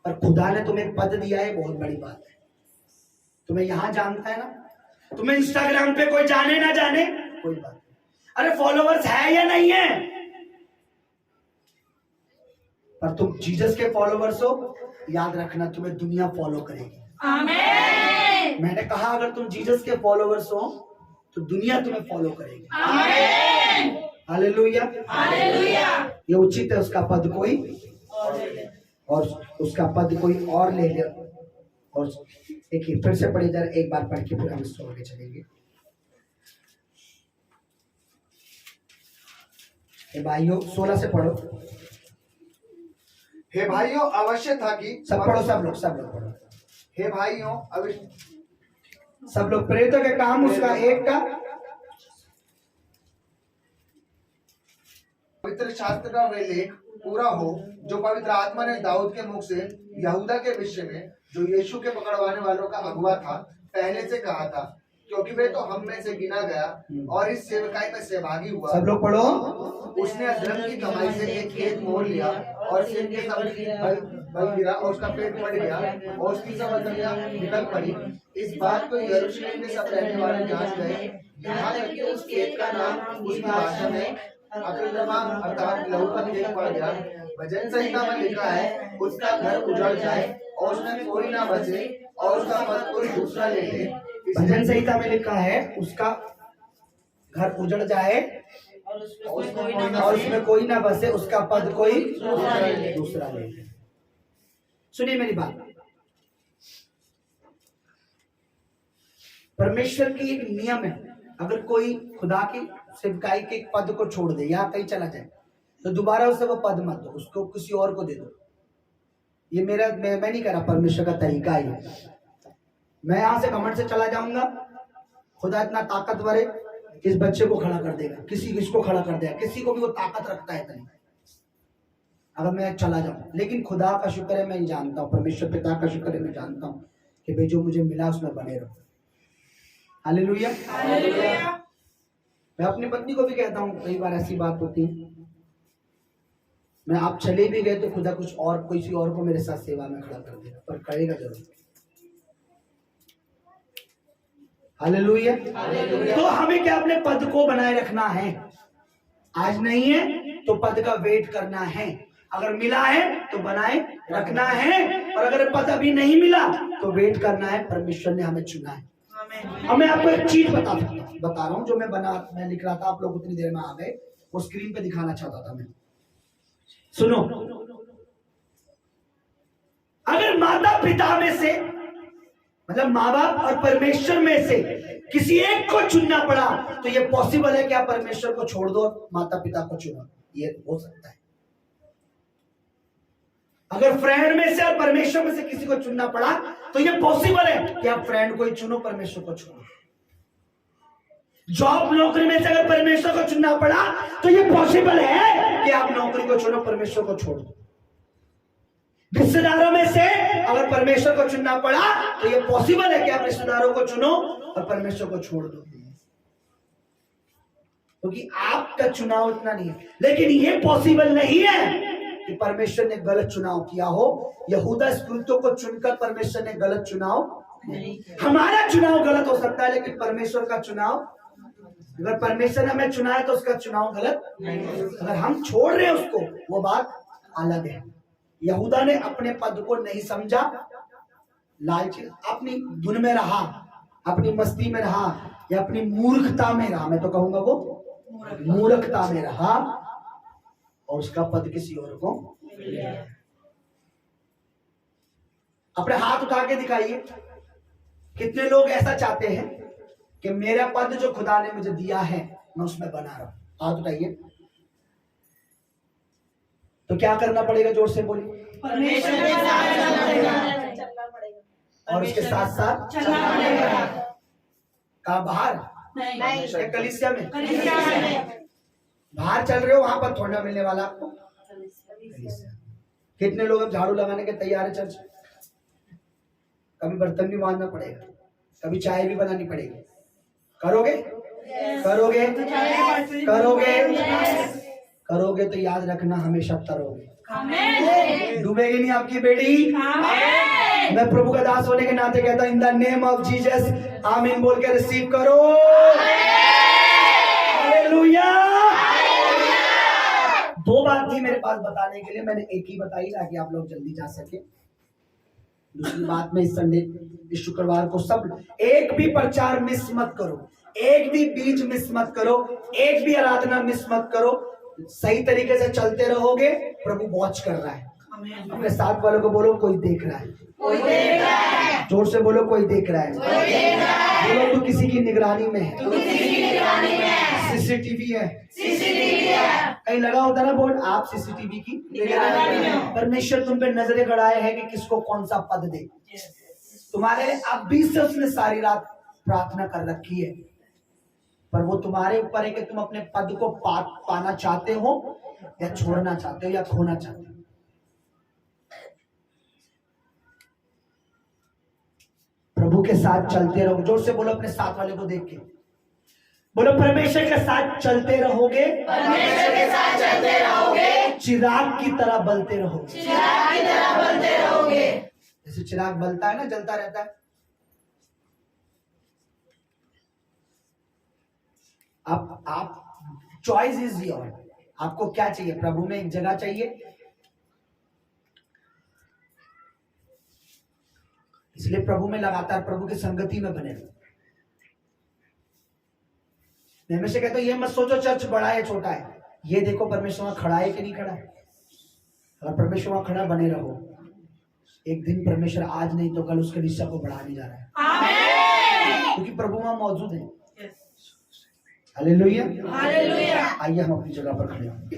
पर खुदा ने तुम्हें पद दिया है, बहुत बड़ी बात है। तुम्हें यहां जानता है ना, तुम्हें इंस्टाग्राम पे कोई जाने ना जाने कोई बात नहीं। अरे फॉलोवर्स है या नहीं है, पर तुम जीसस के फॉलोवर्स हो, याद रखना तुम्हें दुनिया फॉलो करेगी। आमीन। मैंने कहा अगर तुम जीसस के फॉलोवर्स हो तो दुनिया तुम्हें फॉलो करेगी। आमीन। Hallelujah, hallelujah. ये उचित है उसका पद कोई और उसका पद कोई और ले ले। और देखिए फिर से पढ़ी जरा, एक बार पढ़ के फिर हम इसको आगे चलेंगे। भाइयों 16 से पढ़ो। हे भाइयों, अवश्य था कि सब पढ़ो, सब लोग पढ़ो। हे भाइयों, अवश्य सब लोग। प्रेरितों के काम उसका एक का पवित्र शास्त्र का वे लेख पूरा हो जो पवित्र आत्मा ने दाऊद के मुख से यहूदा के विषय में, जो यीशु के पकड़वाने वालों का अगुवा था, पहले से कहा था, क्योंकि वे तो हम में से गिना गया और इस सेवकाई में सहभागी हुआ। सब लोग पढ़ो। उसने अधर्म की कमाई से एक खेत मोल लिया और सिर के सब बल गिरा और उसका पेट फट गया और उसकी सब अधर्मियां निकल पड़ी। इस बात को यरूशलेम के सब रहने वाले जांच गए, यहाँ तक कि उस खेत का नाम उसकी भाषा में अकलदमा अर्थात लहू का खेत पड़ गया। भजन संहिता में लिखा है, उसका घर उजड़ जाए और उसमें कोई ना बचे और उसका पद कोई दूसरा ले ले। भजन संहिता में लिखा है उसका घर उजड़ जाए और उसमें कोई ना बसे, उसका पद कोई दूसरा ले ले। सुनिए मेरी बात, परमेश्वर की एक नियम है, अगर कोई खुदा की सेवकाई के पद को छोड़ दे या कहीं चला जाए तो दोबारा उसे वो पद मत दो, उसको किसी और को दे दो। ये मेरा मैं नहीं कर रहा, परमेश्वर का तरीका ही है। मैं यहां से घमंड से चला जाऊंगा, खुदा इतना ताकतवर है, इस बच्चे को खड़ा कर देगा, किसको खड़ा कर देगा, किसी को भी वो ताकत रखता है इतनी, अगर मैं चला जाऊं। लेकिन खुदा का शुक्र है, मैं जानता हूँ, परमेश्वर पिता का शुक्र है, मैं जानता हूँ कि भाई जो मुझे मिला उसमें बने रहो। हालेलुया। मैं अपनी पत्नी को भी कहता हूँ, कई बार ऐसी बात होती है, मैं आप चले भी गए तो खुदा कुछ और किसी और को मेरे साथ सेवा में खड़ा कर देगा, पर करेगा जरूर। हालेलुया। तो हमें क्या अपने पद को बनाए रखना है, आज नहीं है तो पद का वेट करना है, अगर मिला है तो बनाए रखना है, और अगर पद अभी नहीं मिला तो वेट करना है, परमेश्वर ने हमें चुना है। अब मैं आपको एक चीज बता रहा हूँ जो मैं लिख रहा था, आप लोग उतनी देर में आ गए, वो स्क्रीन पे दिखाना चाहता था मैं। सुनो, अगर माता पिता में से मतलब माँ बाप और परमेश्वर में से किसी एक को चुनना पड़ा तो ये पॉसिबल है कि आप परमेश्वर को छोड़ दो माता पिता को चुनो, ये हो सकता है। अगर फ्रेंड में से और परमेश्वर में से किसी को चुनना पड़ा तो ये पॉसिबल है कि आप फ्रेंड को ही चुनो, परमेश्वर को छोड़ो। जॉब नौकरी में से अगर परमेश्वर को चुनना पड़ा तो ये पॉसिबल है कि आप नौकरी को चुनो, परमेश्वर को छोड़ दो। रिश्तेदारों में से अगर परमेश्वर को चुनना पड़ा तो ये पॉसिबल है कि आप रिश्तेदारों को चुनो और परमेश्वर को छोड़ दो, क्योंकि आपका चुनाव इतना नहीं है। लेकिन ये पॉसिबल नहीं है कि परमेश्वर ने गलत चुनाव किया हो। यहूदा इस्करियोती को चुनकर परमेश्वर ने गलत चुनाव नहीं किया। हमारा चुनाव गलत हो सकता है, लेकिन परमेश्वर का चुनाव, अगर परमेश्वर ने हमें चुना है तो उसका चुनाव गलत नहीं है। अगर हम छोड़ रहे हैं उसको, वो बात अलग है। यहूदा ने अपने पद को नहीं समझा, लालची अपनी धुन में रहा, अपनी मस्ती में रहा या अपनी मूर्खता में रहा, मैं तो कहूंगा वो मूर्खता में रहा और उसका पद किसी और को मिल गया। अपने हाथ उठा के दिखाइए, कितने लोग ऐसा चाहते हैं कि मेरा पद जो खुदा ने मुझे दिया है मैं उसमें बना रहा हूं। हाथ उठाइए। तो क्या करना पड़ेगा, जोर से बोलिए। परमेश्वर के साथ चलना पड़ेगा और उसके साथ साथ चलना पड़ेगा। कहाँ, बाहर नहीं, कलीसिया में में बाहर चल रहे हो, वहां पर थोड़ा मिलने वाला आपको। कितने लोग अब झाड़ू लगाने के तैयार है चर्च? कभी बर्तन भी मांजना पड़ेगा, कभी चाय भी बनानी पड़ेगी। करोगे? करोगे? करोगे? करोगे तो याद रखना हमेशा तरोगे। आमेन। डूबेगी नहीं आपकी बेटी। आमेन। मैं प्रभु का दास होने के नाते कहता हूं, in the name of Jesus आमीन बोल के रिसीव करो। हालेलुया। दो बात थी मेरे पास बताने के लिए, मैंने एक ही बताई ताकि आप लोग जल्दी जा सके। दूसरी बात में इस संडे, इस शुक्रवार को सब एक भी प्रचार मिस मत करो, एक भी बीज मिस मत करो, एक भी आराधना मिस मत करो। सही तरीके से चलते रहोगे, प्रभु वॉच कर रहा है। अपने साथ वालों को बोलो, कोई देख रहा है। कोई देख रहा है। जोर से बोलो, कोई देख रहा है। कोई देख रहा है। बोलो, तू किसी की निगरानी में है। तू किसी की निगरानी में है। सीसीटीवी है। सीसीटीवी है। कहीं लगा होता ना बोर्ड, आप सीसीटीवी की निगरानी में हो। परमेश्वर तुम पे नजरें गड़ाए है कि किसको कौन सा पद दे। तुम्हारे लिए अब भी से उसने सारी रात प्रार्थना कर रखी है, पर वो तुम्हारे ऊपर है कि तुम अपने पद को पाना चाहते हो या छोड़ना चाहते हो या खोना चाहते हो। प्रभु के साथ चलते रहो। जोर से बोलो अपने साथ वाले को देख के, बोलो परमेश्वर के साथ चलते रहोगे, परमेश्वर के साथ चलते रहोगे, चिराग की तरह बलते रहोगे। चिराग की तरह बलते रहोगे। जैसे चिराग बलता है ना, जलता रहता है। आप चॉइस इज योर। आपको क्या चाहिए? प्रभु में एक जगह चाहिए, इसलिए प्रभु में लगातार प्रभु की संगति में बने रहो। मैं हमेशा कहता हूं, ये मत सोचो चर्च बड़ा है छोटा है, ये देखो परमेश्वर वहां खड़ा है कि नहीं खड़ा है। अगर परमेश्वर वहां खड़ा, बने रहो। एक दिन परमेश्वर आज नहीं तो कल उसके दिशा को बढ़ाने जा रहा है। आमेन। क्योंकि प्रभु वहां मौजूद है। हालेलुया। हालेलुया। आइए हम अपनी जगह पर खड़े होंगे।